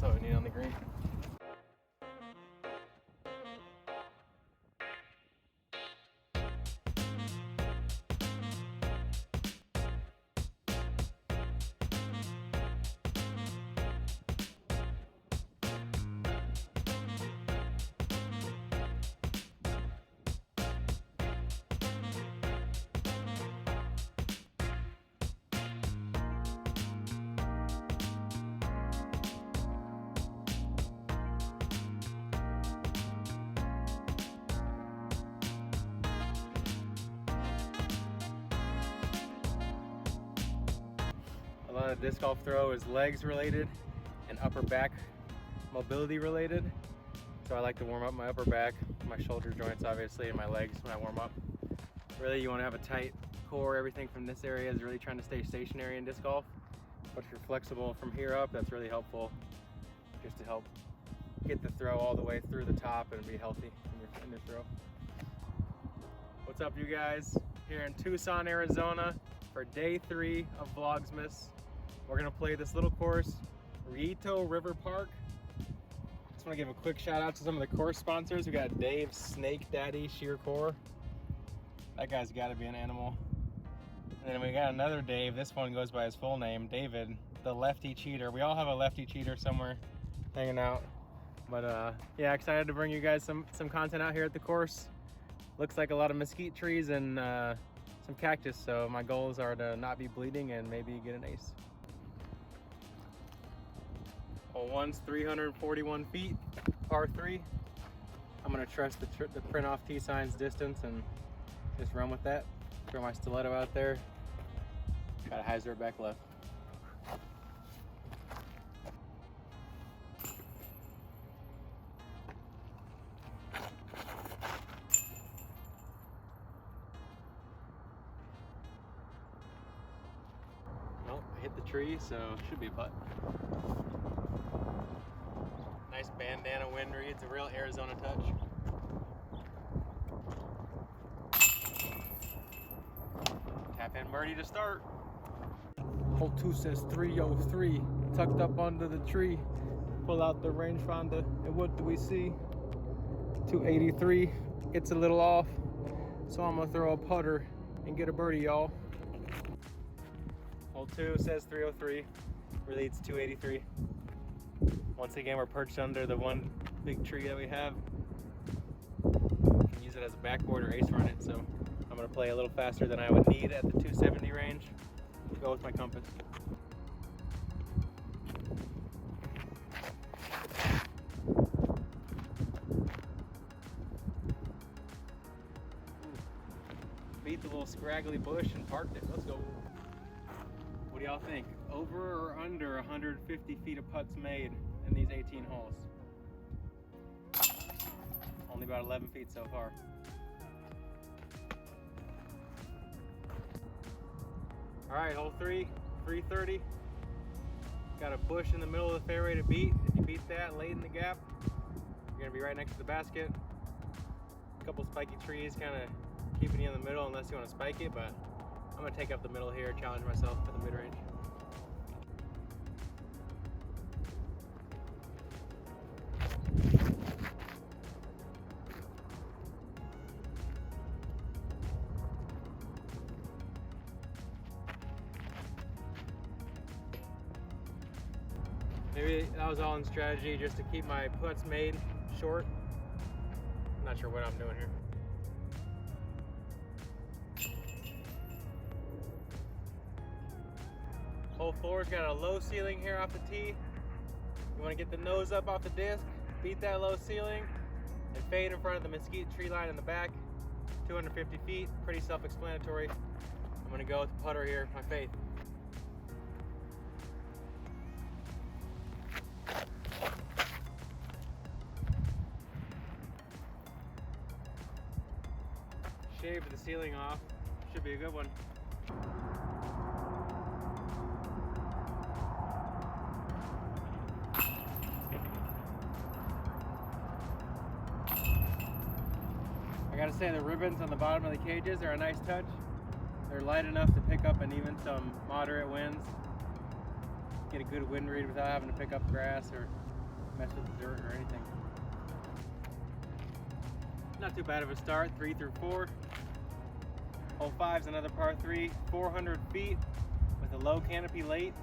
That's all we need on the green. A lot of disc golf throw is legs related and upper back mobility related. So I like to warm up my upper back, my shoulder joints obviously, and my legs when I warm up. Really you want to have a tight core. Everything from this area is really trying to stay stationary in disc golf. But if you're flexible from here up, that's really helpful just to help get the throw all the way through the top and be healthy in your throw. What's up you guys? Here in Tucson, Arizona for day 3 of Vlogmas. We're gonna play this little course, Rillito River Park. Just wanna give a quick shout out to some of the course sponsors. We got Dave Snake Daddy Sheer Core. That guy's gotta be an animal. And then we got another Dave. This one goes by his full name, David, the lefty cheater. We all have a lefty cheater somewhere hanging out. But yeah, excited to bring you guys some content out here at the course. Looks like a lot of mesquite trees and some cactus, so my goals are to not be bleeding and maybe get an ace. Hole 1's 341 feet, par 3. I'm gonna trust the print off tee signs distance and just run with that. Throw my stiletto out there. Got a hyzer back left. Well, I hit the tree, so should be a putt. Nice bandana wind reads, a real Arizona touch. Tap in birdie to start. Hole 2 says 303, tucked up under the tree. Pull out the rangefinder, and what do we see? 283. It's a little off, so I'm gonna throw a putter and get a birdie, y'all. Hole 2 says 303, really it's 283. Once again, we're perched under the one big tree that we have. You can use it as a backboard or ace run it, so I'm gonna play a little faster than I would need at the 270 range. Go with my compass. Beat the little scraggly bush and parked it. Let's go. What do y'all think? Over or under 150 feet of putts made in these 18 holes? Only about 11 feet so far. All right, hole 3, 330. Got a bush in the middle of the fairway to beat. If you beat that late in the gap, you're gonna be right next to the basket. A couple spiky trees kind of keeping you in the middle unless you want to spike it, but I'm gonna take up the middle here, challenge myself for the mid-range. Maybe that was all in strategy just to keep my putts made short. I'm not sure what I'm doing here. Hole 4's got a low ceiling here off the tee. You want to get the nose up off the disc, beat that low ceiling, and fade in front of the mesquite tree line in the back. 250 feet, pretty self-explanatory. I'm going to go with the putter here, my faith. Shaved the ceiling off, should be a good one. I gotta say the ribbons on the bottom of the cages are a nice touch. They're light enough to pick up and even some moderate winds. Get a good wind read without having to pick up grass or mess with the dirt or anything. Not too bad of a start, 3 through 4. Hole 5's another par 3, 400 feet with a low canopy late,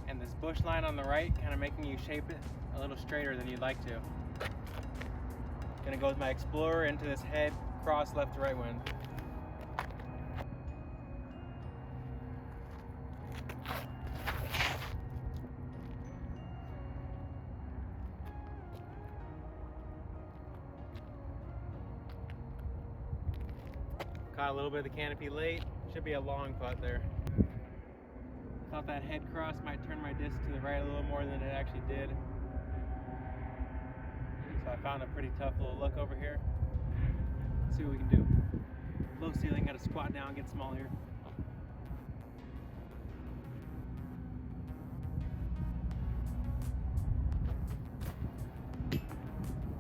and this bush line on the right kind of making you shape it a little straighter than you'd like to. Gonna go with my Explorer into this head cross left to right wind. Caught a little bit of the canopy late. Should be a long putt there. Thought that head cross might turn my disc to the right a little more than it actually did. So I found a pretty tough little look over here. Let's see what we can do. Low ceiling, gotta squat down, get small here.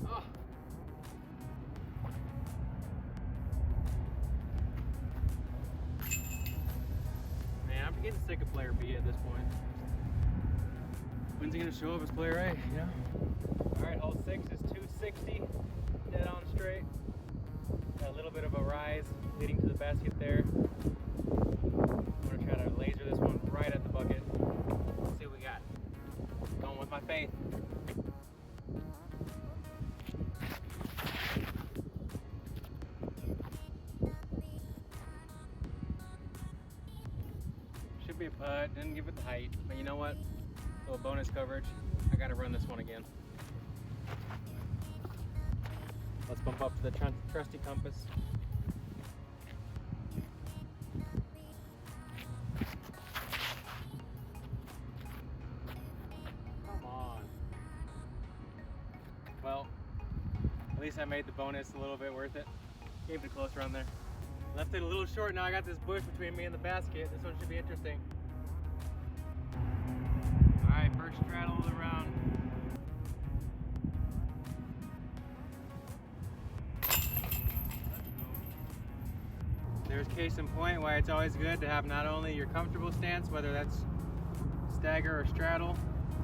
Oh. Man, I'm getting sick of player B at this point. When's he gonna show up as player A, you know? Alright, hole 6 is 260, dead on straight. Got a little bit of a rise leading to the basket there. I'm gonna try to laser this one right at the bucket. Let's see what we got. Going with my faith. Should be a putt, didn't give it the height, but you know what? A little bonus coverage. I gotta run this one again. Let's bump up to the trusty compass. Come on. Well, at least I made the bonus a little bit worth it. Gave it a close run there. Left it a little short, now I got this bush between me and the basket. This one should be interesting. Alright, first straddle of the round. There's case in point why it's always good to have not only your comfortable stance, whether that's stagger or straddle,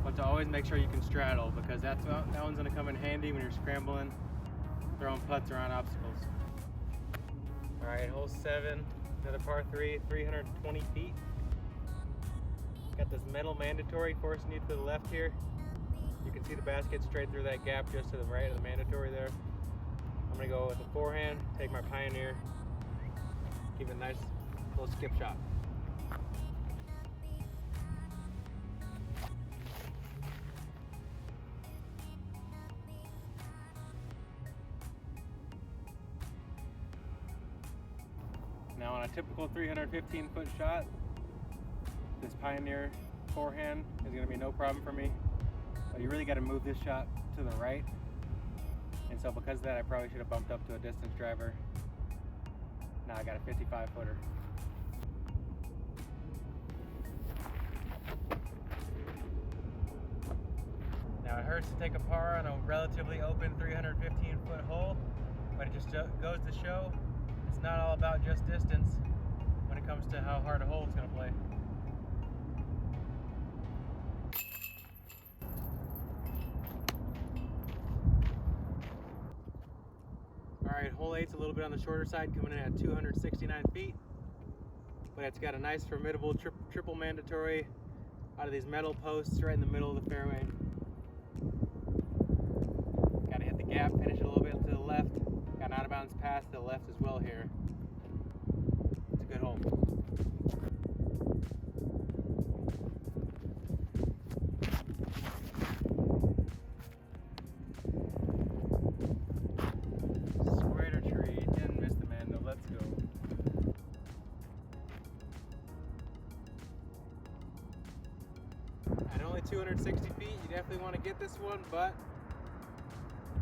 but to always make sure you can straddle, because that one's going to come in handy when you're scrambling, throwing putts around obstacles. Alright, hole 7, another par 3, 320 feet. Got this metal mandatory forcing you to the left here. You can see the basket straight through that gap just to the right of the mandatory there. I'm going to go with a forehand, take my Pioneer, give it a nice little skip shot. Now on a typical 315-foot shot, this Pioneer forehand is going to be no problem for me, but you really got to move this shot to the right, and so because of that I probably should have bumped up to a distance driver. Now I got a 55-footer. Now it hurts to take a par on a relatively open 315-foot hole, but it just goes to show it's not all about just distance when it comes to how hard a hole it's going to play. Alright, hole 8's a little bit on the shorter side, coming in at 269 feet. But it's got a nice formidable triple mandatory out of these metal posts right in the middle of the fairway. Gotta hit the gap, finish it a little bit to the left. Got an out of bounds pass to the left as well here. It's a good hole. At only 260 feet, you definitely want to get this one, but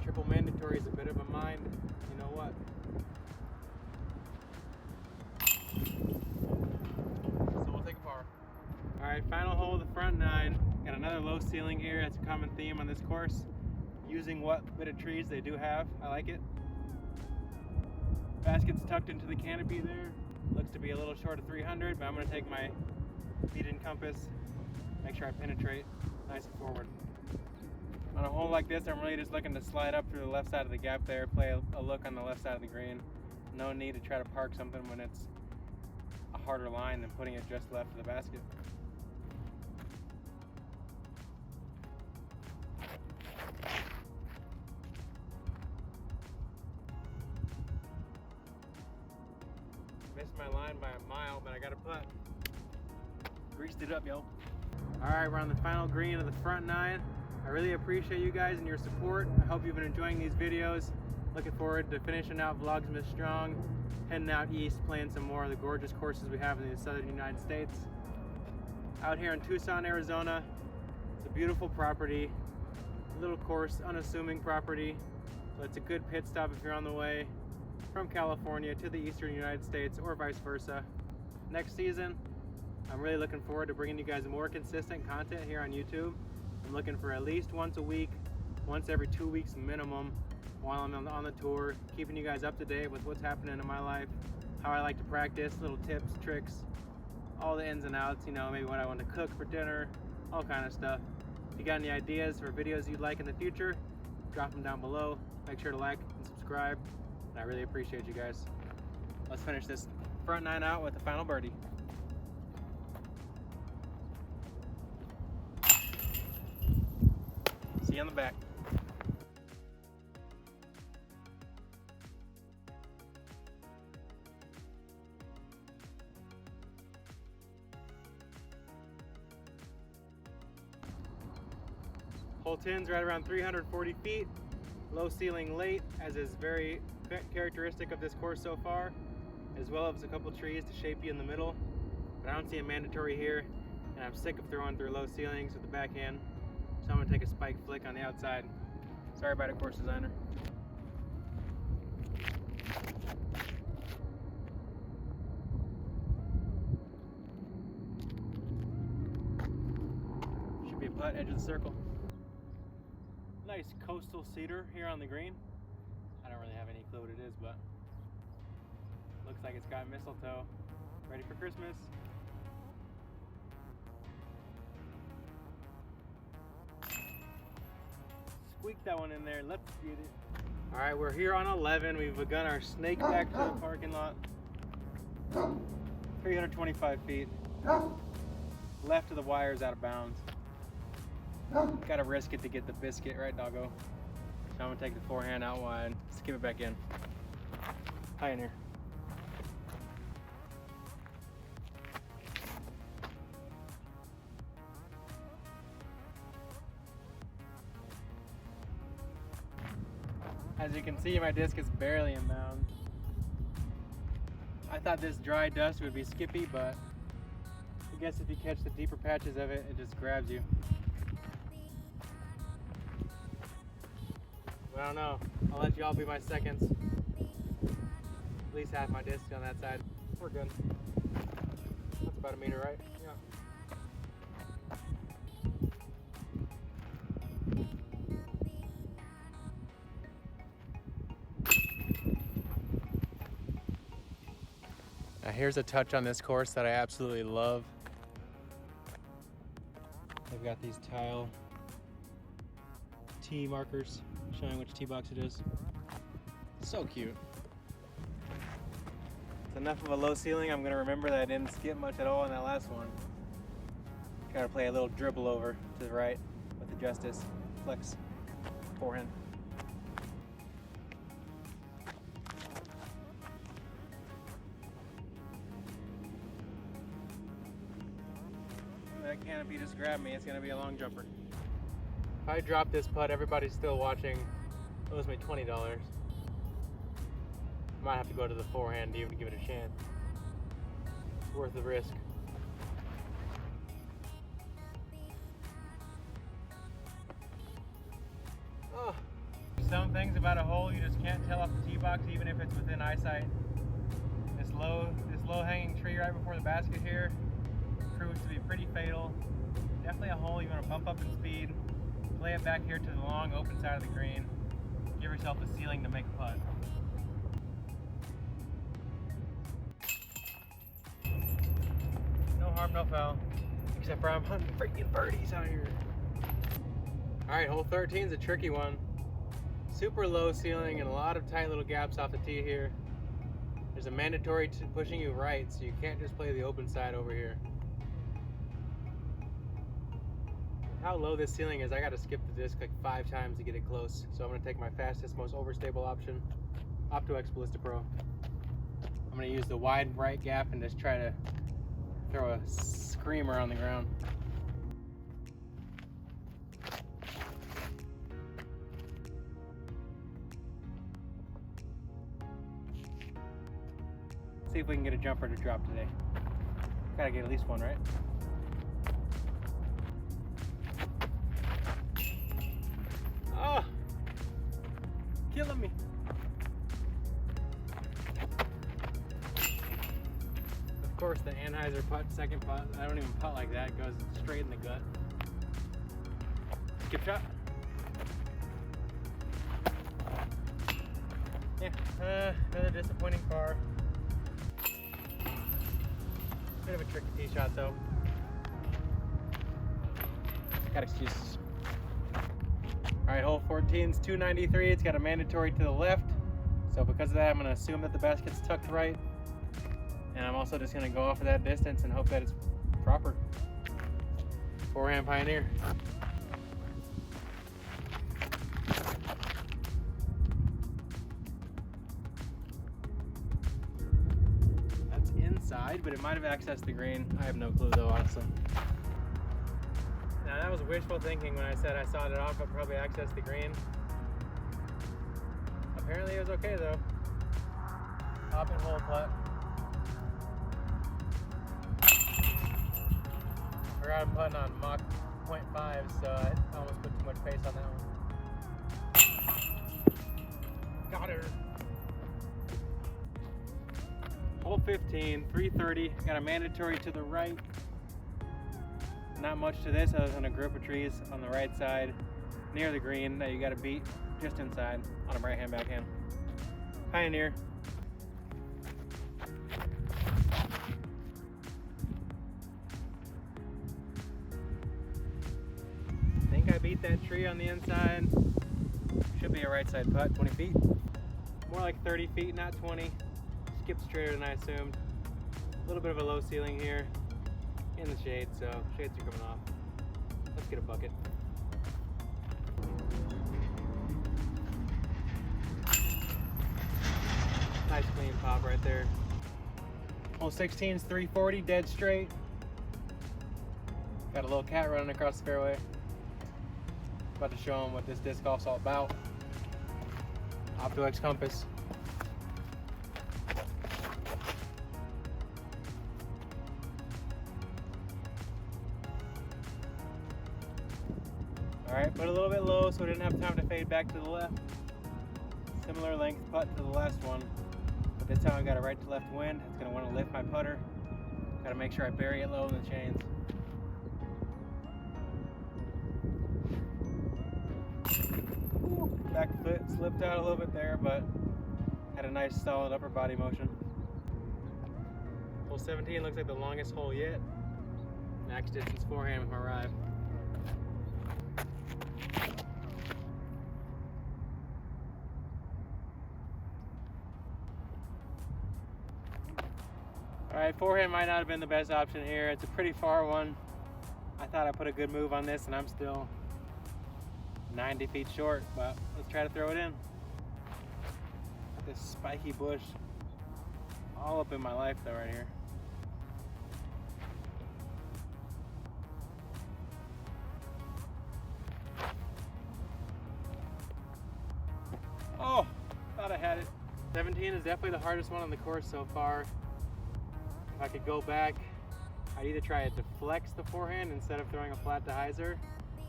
triple mandatory is a bit of a mind. You know what? So we'll take a par. Alright, final hole of the front 9. Got another low ceiling here. That's a common theme on this course. Using what bit of trees they do have. I like it. Basket's tucked into the canopy there. Looks to be a little short of 300, but I'm going to take my feet in compass. Make sure I penetrate nice and forward. On a hole like this, I'm really just looking to slide up through the left side of the gap there, play a look on the left side of the green. No need to try to park something when it's a harder line than putting it just left of the basket. Missed my line by a mile, but I got a putt. Greased it up, yo. All right, we're on the final green of the front nine. I really appreciate you guys and your support. I hope you've been enjoying these videos. Looking forward to finishing out Vlogmas strong, heading out east, playing some more of the gorgeous courses we have in the southern United States. Out here in Tucson, Arizona, it's a beautiful property, little course, unassuming property. So it's a good pit stop if you're on the way from California to the eastern United States or vice versa. Next season, I'm really looking forward to bringing you guys more consistent content here on YouTube. I'm looking for at least once a week, once every 2 weeks minimum while I'm on the tour, keeping you guys up to date with what's happening in my life, how I like to practice, little tips, tricks, all the ins and outs, you know, maybe what I want to cook for dinner, all kind of stuff. If you got any ideas for videos you'd like in the future, drop them down below. Make sure to like and subscribe, and I really appreciate you guys. Let's finish this front nine out with the final birdie. See you on the back. Hole 10's right around 340 feet. Low ceiling late, as is very characteristic of this course so far, as well as a couple trees to shape you in the middle. But I don't see a mandatory here, and I'm sick of throwing through low ceilings with the backhand. So I'm gonna take a spike flick on the outside. Sorry about it, course designer. Should be a putt, edge of the circle. Nice coastal cedar here on the green. I don't really have any clue what it is, but looks like it's got mistletoe. Ready for Christmas. Squeak that one in there, let's get it. All right, we're here on 11. We've begun our snake back to the parking lot. 325 feet. Left of the wires, out of bounds. Gotta risk it to get the biscuit, right, doggo? So I'm gonna take the forehand out wide. Let's keep it back in. High in here. As you can see, my disc is barely in bounds. I thought this dry dust would be skippy, but I guess if you catch the deeper patches of it, it just grabs you. I don't know. I'll let you all be my seconds. At least half my disc on that side. We're good. That's about a meter, right? Yeah. Now here's a touch on this course that I absolutely love. They've got these tile tee markers showing which tee box it is. So cute. It's enough of a low ceiling. I'm gonna remember that I didn't skip much at all in that last one. Gotta play a little dribble over to the right with the justice. Flex forehand. That canopy just grabbed me. It's gonna be a long jumper. If I drop this putt, everybody's still watching, owes me $20. Might have to go to the forehand to even give it a chance. It's worth the risk. Oh. Some things about a hole you just can't tell off the tee box, even if it's within eyesight. This low hanging tree right before the basket here proves to be pretty fatal. Definitely a hole you want to bump up in speed. Play it back here to the long open side of the green. Give yourself a ceiling to make a putt. No harm, no foul. Except for I'm hunting freaking birdies out here. All right, hole 13 is a tricky one. Super low ceiling and a lot of tight little gaps off the tee here. There's a mandatory pushing you right, so you can't just play the open side over here. How low this ceiling is, I gotta skip the disc like 5 times to get it close. So I'm gonna take my fastest, most overstable option, OptoX Ballista Pro. I'm gonna use the wide right gap and just try to throw a screamer on the ground. See if we can get a jumper to drop today. Gotta get at least one, right? Oh, killing me. Of course, the Anheuser putt, second putt. I don't even putt like that. It goes straight in the gut. Skip shot. Yeah, another disappointing par. Bit of a tricky tee shot though. Got excuses. Alright, hole 14 is 293. It's got a mandatory to the left. So because of that, I'm going to assume that the basket's tucked right. And I'm also just going to go off of that distance and hope that it's proper. Forehand Pioneer. That's inside, but it might have accessed the green. I have no clue though, honestly. Now that was wishful thinking when I said I sawed it off, but probably accessed the green. Apparently it was okay though. Top and hole putt. Forgot I'm putting on Mach 0.5, so I almost put too much pace on that one. Got her. Hole 15, 330. Got a mandatory to the right. Not much to this other than a group of trees on the right side near the green that you got to beat just inside on a right hand backhand. Pioneer. I think I beat that tree on the inside. Should be a right side putt, 20 feet. More like 30 feet, not 20. Skipped straighter than I assumed. A little bit of a low ceiling here. In the shade, so shades are coming off. Let's get a bucket. Nice clean pop right there. Hole 16 is 340, dead straight. Got a little cat running across the fairway. About to show him what this disc golf's all about. OptoX compass. Alright, put a little bit low so we didn't have time to fade back to the left. Similar length putt to the last one. But this time I got a right to left wind. It's going to want to lift my putter. Got to make sure I bury it low in the chains. Back foot slipped out a little bit there, but had a nice solid upper body motion. Hole 17 looks like the longest hole yet. Max distance forehand with my drive. Alright, forehand might not have been the best option here. It's a pretty far one. I thought I put a good move on this and I'm still 90 feet short, but let's try to throw it in. Got this spiky bush all up in my life though right here. Oh, thought I had it. 17 is definitely the hardest one on the course so far. If I could go back, I'd either try to deflex the forehand instead of throwing a flat to hyzer,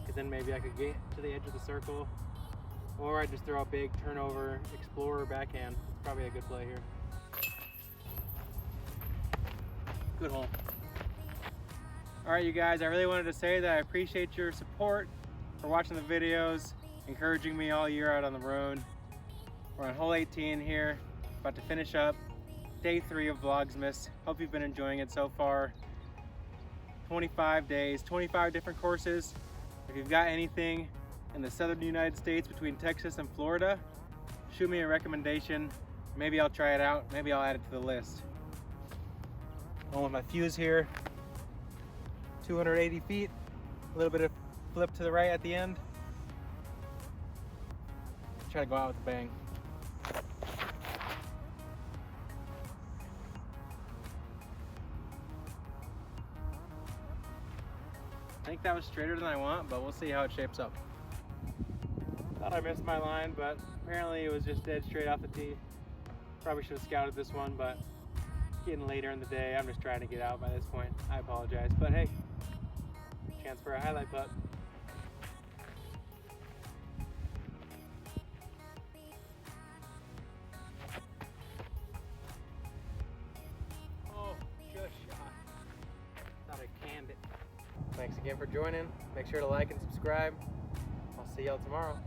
because then maybe I could get to the edge of the circle, or I'd just throw a big turnover explorer backhand. It's probably a good play here. Good hole. All right, you guys, I really wanted to say that I appreciate your support for watching the videos, encouraging me all year out on the road. We're on hole 18 here, about to finish up day 3 of Vlogmas. Hope you've been enjoying it so far. 25 days, 25 different courses. If you've got anything in the southern United States between Texas and Florida, shoot me a recommendation. Maybe I'll try it out. Maybe I'll add it to the list. Going with my fuse here, 280 feet, a little bit of flip to the right at the end. Try to go out with a bang. I think that was straighter than I want, but we'll see how it shapes up. Thought I missed my line, but apparently it was just dead straight off the tee. Probably should have scouted this one, but it's getting later in the day. I'm just trying to get out by this point. I apologize, but hey, chance for a highlight putt. Oh, just shot. Thought I canned it. Thanks again for joining. Make sure to like and subscribe. I'll see y'all tomorrow.